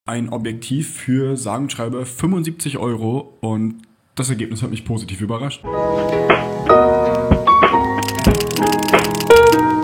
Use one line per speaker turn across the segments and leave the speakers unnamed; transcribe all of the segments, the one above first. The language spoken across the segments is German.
ein Objektiv für sage und schreibe 75 € und das Ergebnis hat mich positiv überrascht.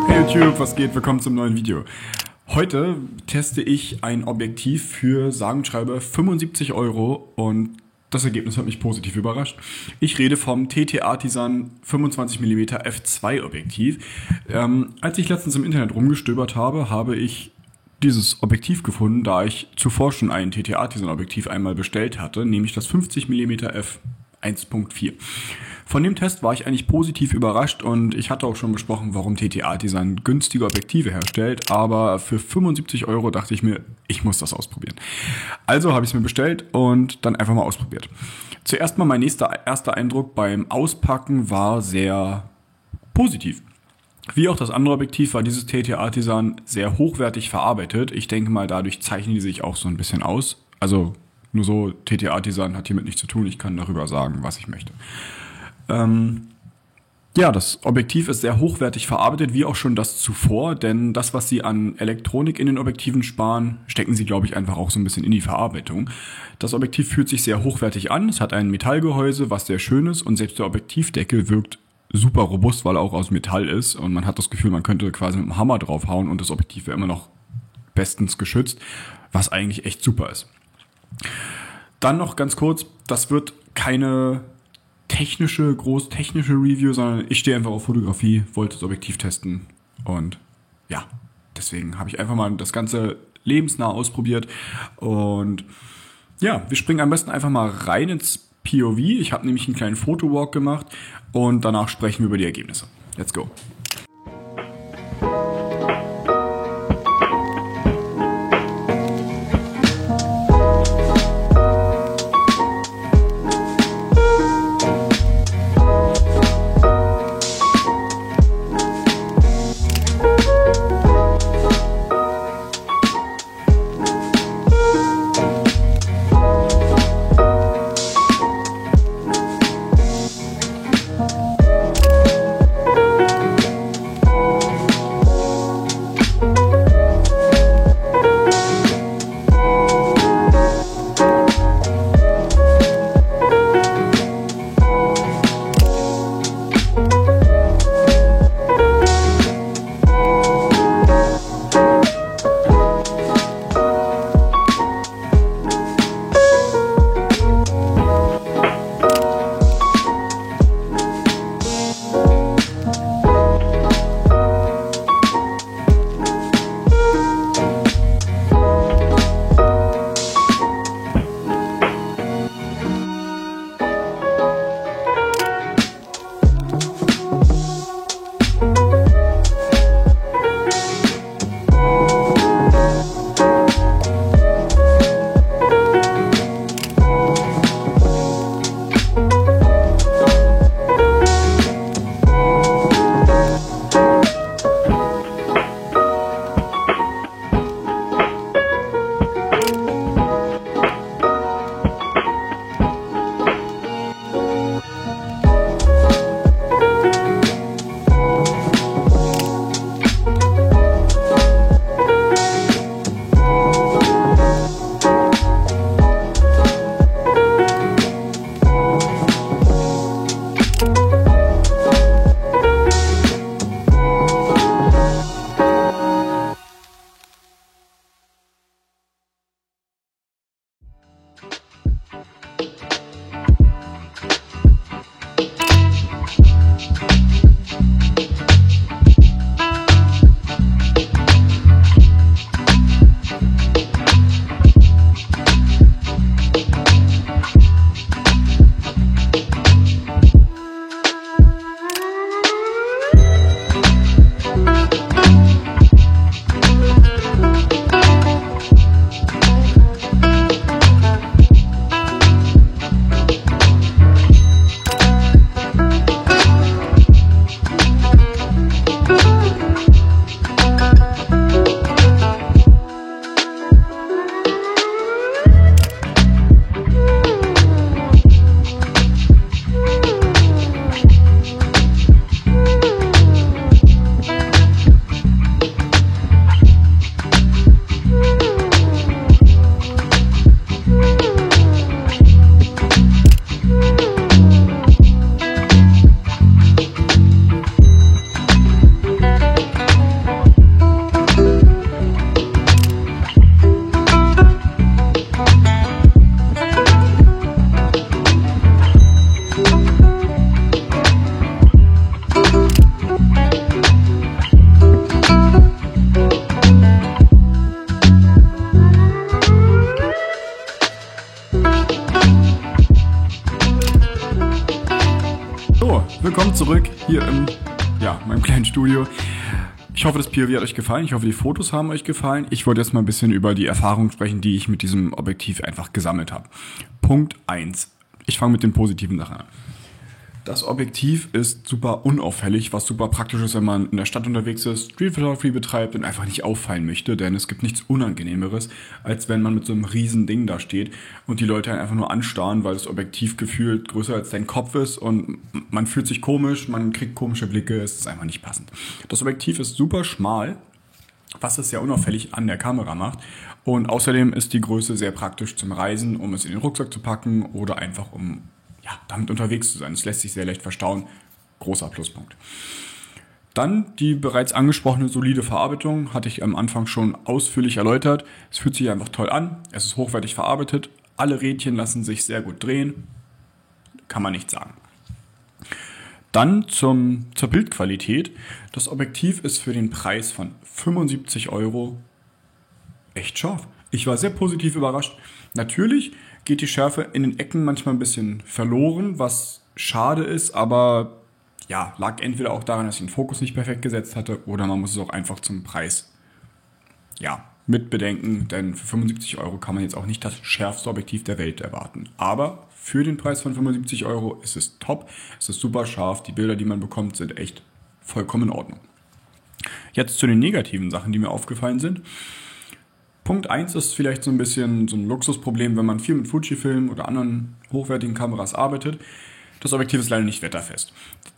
Hey YouTube, was geht? Willkommen zum neuen Video. Heute teste ich ein Objektiv für sage und schreibe 75 € und das Ergebnis hat mich positiv überrascht. Ich rede vom TT-Artisan 25mm f2 Objektiv. Als ich letztens im Internet rumgestöbert habe, habe ich dieses Objektiv gefunden, da ich zuvor schon ein TT-Artisan Objektiv einmal bestellt hatte, nämlich das 50mm f 1.4. Von dem Test war ich eigentlich positiv überrascht und ich hatte auch schon besprochen, warum TT-Artisan günstige Objektive herstellt, aber für 75 € dachte ich mir, ich muss das ausprobieren. Also habe ich es mir bestellt und dann einfach mal ausprobiert. Zuerst mal mein erster Eindruck beim Auspacken war sehr positiv. Wie auch das andere Objektiv war dieses TT-Artisan sehr hochwertig verarbeitet. Ich denke mal, dadurch zeichnen die sich auch so ein bisschen aus. Also nur so, TT-Artisan hat hiermit nichts zu tun. Ich kann darüber sagen, was ich möchte. Ja, das Objektiv ist sehr hochwertig verarbeitet, wie auch schon das zuvor, denn das, was sie an Elektronik in den Objektiven sparen, stecken sie, glaube ich, einfach auch so ein bisschen in die Verarbeitung. Das Objektiv fühlt sich sehr hochwertig an, es hat ein Metallgehäuse, was sehr schön ist und selbst der Objektivdeckel wirkt super robust, weil er auch aus Metall ist und man hat das Gefühl, man könnte quasi mit dem Hammer draufhauen und das Objektiv wäre immer noch bestens geschützt, was eigentlich echt super ist. Dann noch ganz kurz, das wird keine groß technische Review, sondern ich stehe einfach auf Fotografie, wollte das Objektiv testen und ja, deswegen habe ich einfach mal das Ganze lebensnah ausprobiert und ja, wir springen am besten einfach mal rein ins POV. Ich habe nämlich einen kleinen Fotowalk gemacht und danach sprechen wir über die Ergebnisse. Let's go! zurück hier in meinem kleinen Studio. Ich hoffe, das POV hat euch gefallen. Ich hoffe, die Fotos haben euch gefallen. Ich wollte jetzt mal ein bisschen über die Erfahrungen sprechen, die ich mit diesem Objektiv einfach gesammelt habe. Punkt 1. Ich fange mit den positiven Sachen an. Das Objektiv ist super unauffällig, was super praktisch ist, wenn man in der Stadt unterwegs ist, Street Photography betreibt und einfach nicht auffallen möchte, denn es gibt nichts Unangenehmeres, als wenn man mit so einem riesen Ding da steht und die Leute einfach nur anstarren, weil das Objektiv gefühlt größer als dein Kopf ist und man fühlt sich komisch, man kriegt komische Blicke, es ist einfach nicht passend. Das Objektiv ist super schmal, was es sehr unauffällig an der Kamera macht, und außerdem ist die Größe sehr praktisch zum Reisen, um es in den Rucksack zu packen oder einfach damit unterwegs zu sein. Es lässt sich sehr leicht verstauen. Großer Pluspunkt. Dann die bereits angesprochene solide Verarbeitung, hatte ich am Anfang schon ausführlich erläutert. Es fühlt sich einfach toll an. Es ist hochwertig verarbeitet. Alle Rädchen lassen sich sehr gut drehen. Kann man nicht sagen. Dann zur Bildqualität. Das Objektiv ist für den Preis von 75 € echt scharf. Ich war sehr positiv überrascht. Natürlich geht die Schärfe in den Ecken manchmal ein bisschen verloren, was schade ist, aber lag entweder auch daran, dass ich den Fokus nicht perfekt gesetzt hatte, oder man muss es auch einfach zum Preis mit bedenken, denn für 75 € kann man jetzt auch nicht das schärfste Objektiv der Welt erwarten. Aber für den Preis von 75 € ist es top, es ist super scharf, die Bilder, die man bekommt, sind echt vollkommen in Ordnung. Jetzt zu den negativen Sachen, die mir aufgefallen sind. Punkt 1 ist vielleicht so ein bisschen so ein Luxusproblem, wenn man viel mit Fujifilm oder anderen hochwertigen Kameras arbeitet. Das Objektiv ist leider nicht wetterfest.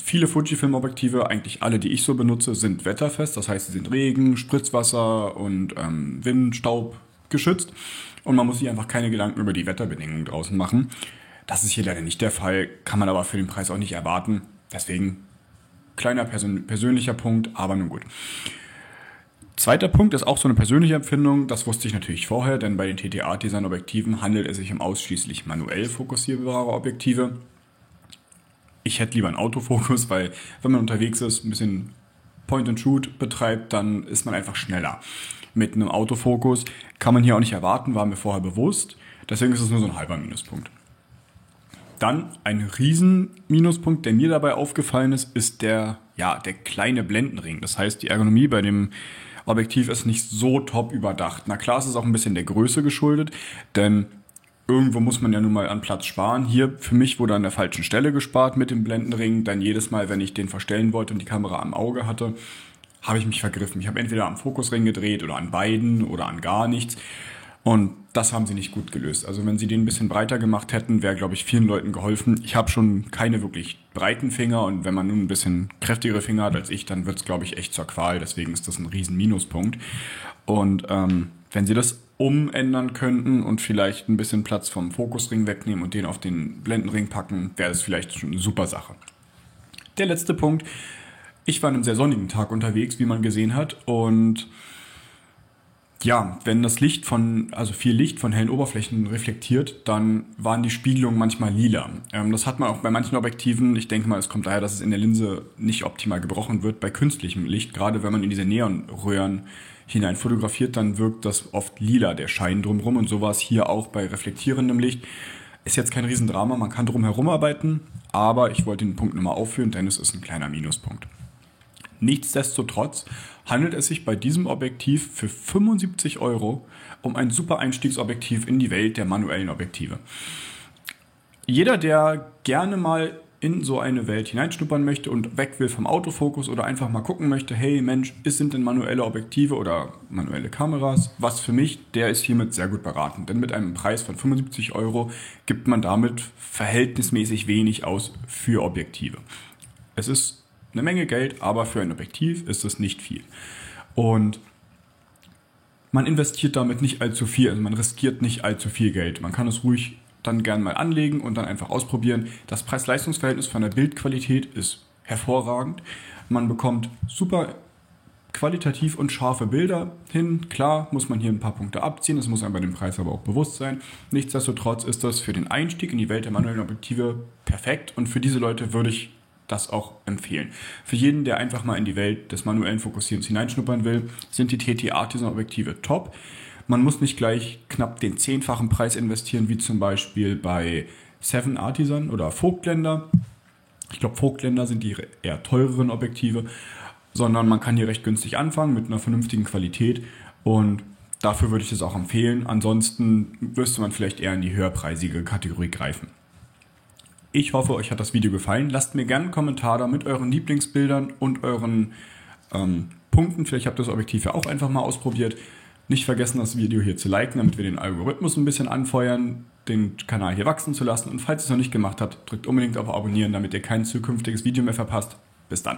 Viele Fujifilm-Objektive, eigentlich alle, die ich so benutze, sind wetterfest. Das heißt, sie sind Regen, Spritzwasser und Wind, Staub geschützt. Und man muss sich einfach keine Gedanken über die Wetterbedingungen draußen machen. Das ist hier leider nicht der Fall, kann man aber für den Preis auch nicht erwarten. Deswegen kleiner persönlicher Punkt, aber nun gut. Zweiter Punkt ist auch so eine persönliche Empfindung. Das wusste ich natürlich vorher, denn bei den TT-Artisan-Objektiven handelt es sich um ausschließlich manuell fokussierbare Objektive. Ich hätte lieber einen Autofokus, weil wenn man unterwegs ist, ein bisschen Point-and-Shoot betreibt, dann ist man einfach schneller. Mit einem Autofokus kann man hier auch nicht erwarten, war mir vorher bewusst. Deswegen ist es nur so ein halber Minuspunkt. Dann ein riesen Minuspunkt, der mir dabei aufgefallen ist der kleine Blendenring. Das heißt, die Ergonomie bei dem Objektiv ist nicht so top überdacht. Na klar, es ist auch ein bisschen der Größe geschuldet, denn irgendwo muss man ja nun mal an Platz sparen. Hier für mich wurde an der falschen Stelle gespart mit dem Blendenring, denn jedes Mal, wenn ich den verstellen wollte und die Kamera am Auge hatte, habe ich mich vergriffen. Ich habe entweder am Fokusring gedreht oder an beiden oder an gar nichts. Und das haben sie nicht gut gelöst. Also wenn sie den ein bisschen breiter gemacht hätten, wäre, glaube ich, vielen Leuten geholfen. Ich habe schon keine wirklich breiten Finger und wenn man nun ein bisschen kräftigere Finger hat als ich, dann wird es, glaube ich, echt zur Qual. Deswegen ist das ein riesen Minuspunkt. Und wenn sie das umändern könnten und vielleicht ein bisschen Platz vom Fokusring wegnehmen und den auf den Blendenring packen, wäre das vielleicht schon eine super Sache. Der letzte Punkt. Ich war an einem sehr sonnigen Tag unterwegs, wie man gesehen hat, und wenn das viel Licht von hellen Oberflächen reflektiert, dann waren die Spiegelungen manchmal lila. Das hat man auch bei manchen Objektiven. Ich denke mal, es kommt daher, dass es in der Linse nicht optimal gebrochen wird bei künstlichem Licht. Gerade wenn man in diese Neonröhren hinein fotografiert, dann wirkt das oft lila, der Schein drumherum. Und so war es hier auch bei reflektierendem Licht. Ist jetzt kein Riesendrama, man kann drum herum arbeiten, aber ich wollte den Punkt nochmal aufführen, denn es ist ein kleiner Minuspunkt. Nichtsdestotrotz handelt es sich bei diesem Objektiv für 75 € um ein super Einstiegsobjektiv in die Welt der manuellen Objektive. Jeder, der gerne mal in so eine Welt hineinschnuppern möchte und weg will vom Autofokus oder einfach mal gucken möchte, hey Mensch, sind denn manuelle Objektive oder manuelle Kameras was für mich, der ist hiermit sehr gut beraten. Denn mit einem Preis von 75 € gibt man damit verhältnismäßig wenig aus für Objektive. Es ist eine Menge Geld, aber für ein Objektiv ist es nicht viel. Und man investiert damit nicht allzu viel, also man riskiert nicht allzu viel Geld. Man kann es ruhig dann gern mal anlegen und dann einfach ausprobieren. Das Preis-Leistungs-Verhältnis von der Bildqualität ist hervorragend. Man bekommt super qualitativ und scharfe Bilder hin. Klar muss man hier ein paar Punkte abziehen, das muss einem bei dem Preis aber auch bewusst sein. Nichtsdestotrotz ist das für den Einstieg in die Welt der manuellen Objektive perfekt und für diese Leute würde ich das auch empfehlen. Für jeden, der einfach mal in die Welt des manuellen Fokussierens hineinschnuppern will, sind die TT-Artisan-Objektive top. Man muss nicht gleich knapp den 10-fachen Preis investieren, wie zum Beispiel bei 7 Artisan oder Vogtländer. Ich glaube, Vogtländer sind die eher teureren Objektive, sondern man kann hier recht günstig anfangen mit einer vernünftigen Qualität und dafür würde ich das auch empfehlen. Ansonsten müsste man vielleicht eher in die höherpreisige Kategorie greifen. Ich hoffe, euch hat das Video gefallen. Lasst mir gerne einen Kommentar da mit euren Lieblingsbildern und euren Punkten. Vielleicht habt ihr das Objektiv ja auch einfach mal ausprobiert. Nicht vergessen, das Video hier zu liken, damit wir den Algorithmus ein bisschen anfeuern, den Kanal hier wachsen zu lassen. Und falls ihr es noch nicht gemacht habt, drückt unbedingt auf Abonnieren, damit ihr kein zukünftiges Video mehr verpasst. Bis dann.